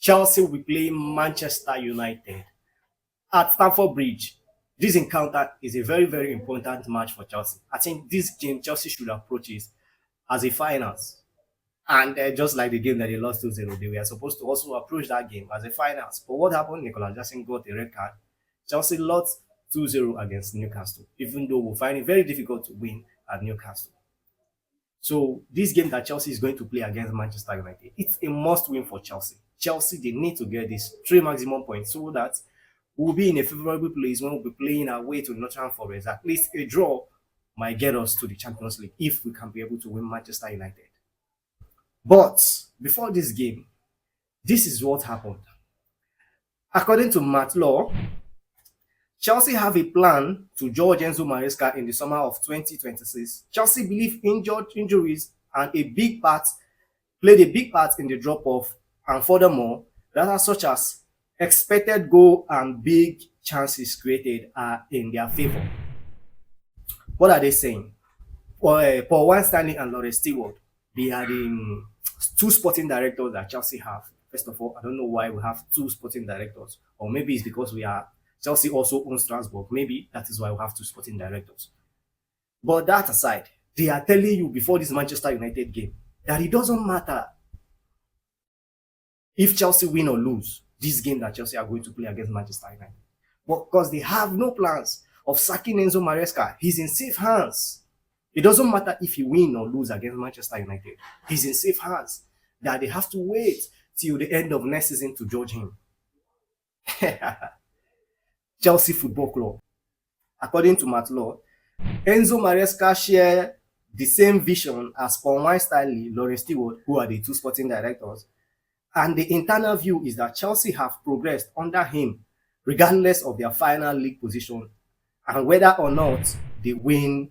Chelsea will play Manchester United at Stamford Bridge. This encounter is a very, very important match for Chelsea. I think this game Chelsea should approach it as a finals. And just like the game that they lost 2-0, they were supposed to also approach that game as a finals. But what happened? Nicolas Jackson got a red card. Chelsea lost 2-0 against Newcastle, even though we'll find it very difficult to win at Newcastle. So this game that Chelsea is going to play against Manchester United, it's a must win for Chelsea. Chelsea, they need to get these 3 maximum points so that we'll be in a favorable place when we'll be playing away to Nottingham Forest. At least a draw might get us to the Champions League if we can be able to win Manchester United. But before this game, this is what happened. According to Matt Law, Chelsea have a plan to judge Enzo Maresca in the summer of 2026. Chelsea believe injuries and played a big part in the drop-off, and furthermore, data such as expected goal and big chances created are in their favor. What are they saying? Paul Winstanley and Lawrence Stewart, they are the 2 sporting directors that Chelsea have. First of all, I don't know why we have 2 sporting directors, or maybe it's because Chelsea also owns Strasbourg. Maybe that is why we have 2 sporting directors. But that aside, they are telling you before this Manchester United game that it doesn't matter if Chelsea win or lose this game that Chelsea are going to play against Manchester United. But because they have no plans of sacking Enzo Maresca, he's in safe hands. It doesn't matter if he win or lose against Manchester United. He's in safe hands. That they have to wait till the end of next season to judge him. Chelsea Football Club. According to Matt Law, Enzo Maresca share the same vision as Paul Winstanley, Lawrence Stewart, who are the 2 sporting directors. And the internal view is that Chelsea have progressed under him, regardless of their final league position, and whether or not they win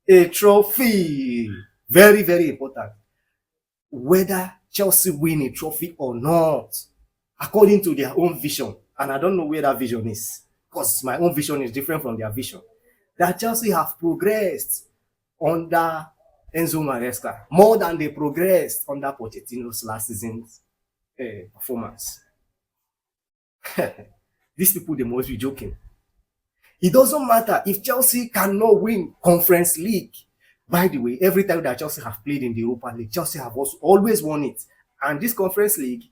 a trophy. Very, very important. Whether Chelsea win a trophy or not, according to their own vision. And I don't know where that vision is, because my own vision is different from their vision. That Chelsea have progressed under Enzo Maresca more than they progressed under Pochettino's last season's performance. These people, they must be joking. It doesn't matter if Chelsea cannot win Conference League. By the way, every time that Chelsea have played in the Europa League, Chelsea have also always won it. And this Conference League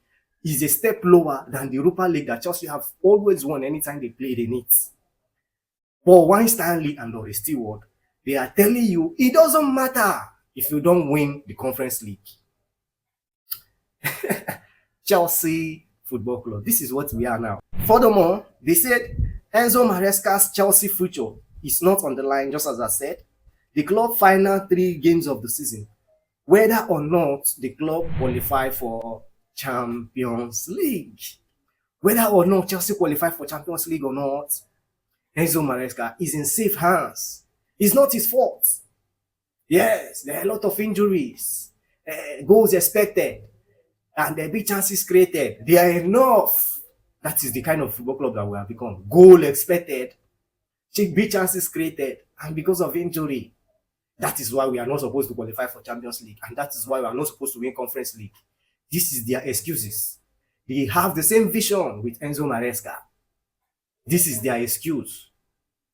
is a step lower than the Europa League that Chelsea have always won anytime they played in it. But Winstanley and Lawrence Stewart, they are telling you it doesn't matter if you don't win the Conference League. Chelsea Football Club. This is what we are now. Furthermore, they said Enzo Maresca's Chelsea future is not on the line, just as I said. The club final 3 games of the season, whether or not the club qualify for Champions League. Whether or not Chelsea qualify for Champions League or not, Enzo Maresca is in safe hands. It's not his fault. Yes, there are a lot of injuries, goals expected, and the big chances created. They are enough. That is the kind of football club that we have become. Goal expected, big chances created, and because of injury, that is why we are not supposed to qualify for Champions League, and that is why we are not supposed to win Conference League. This is their excuses. They have the same vision with Enzo Maresca. This is their excuse.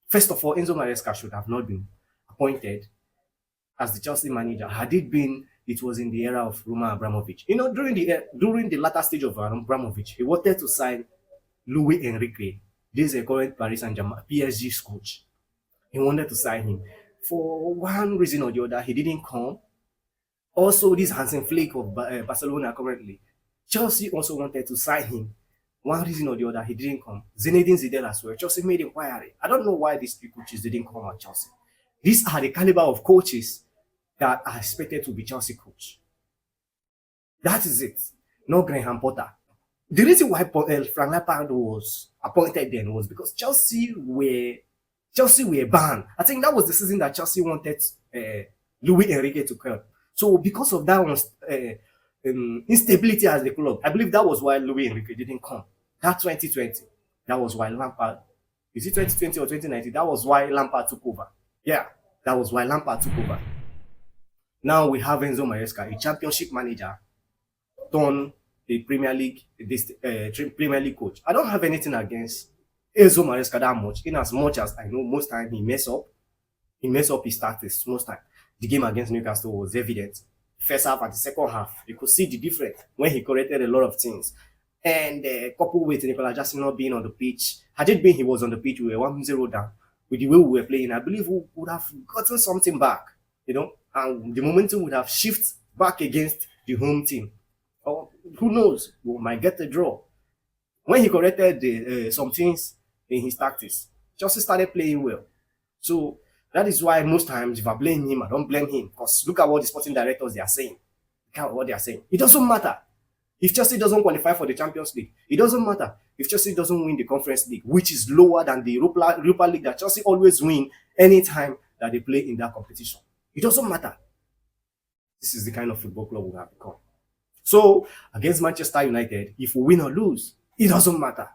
First of all, Enzo Maresca should have not been appointed as the Chelsea manager. Had it been, it was in the era of Roman Abramovich. You know, during the latter stage of Abramovich, he wanted to sign Luis Enrique. This is a current Paris Saint-Germain, PSG's coach. He wanted to sign him. For one reason or the other, he didn't come. Also, this Hansen Flick of Barcelona currently, Chelsea also wanted to sign him. One reason or the other, he didn't come. Zinedine Zidane as well. Chelsea made inquiry. I don't know why these three coaches didn't come at Chelsea. These are the caliber of coaches that are expected to be Chelsea coach. That is it. No Graham Potter. The reason why Frank Lampard was appointed then was because Chelsea were banned. I think that was the season that Chelsea wanted Luis Enrique to come. So because of that instability as the club, I believe that was why Luis Enrique didn't come. That 2020, that was why Lampard, is it 2020 or 2019? That was why Lampard took over. Yeah, that was why Lampard took over. Now we have Enzo Maresca, a championship manager, turned a Premier League coach. I don't have anything against Enzo Maresca that much, in as much as I know most time he mess up. He mess up his tactics most time. The game against Newcastle was evident. First half and the second half, you could see the difference when he corrected a lot of things. And coupled with Nicola Jackson not being on the pitch, had it been he was on the pitch, we were 1-0 down. With the way we were playing, I believe we would have gotten something back, and the momentum would have shifted back against the home team. Or who knows, we might get a draw. When he corrected some things in his tactics, Chelsea started playing well. So that is why most times if I blame him, I don't blame him. Because look at what the sporting directors they are saying. Look at what they are saying. It doesn't matter. If Chelsea doesn't qualify for the Champions League, it doesn't matter. If Chelsea doesn't win the Conference League, which is lower than the Europa League that Chelsea always win anytime that they play in that competition. It doesn't matter. This is the kind of football club we have become. So, against Manchester United, if we win or lose, it doesn't matter.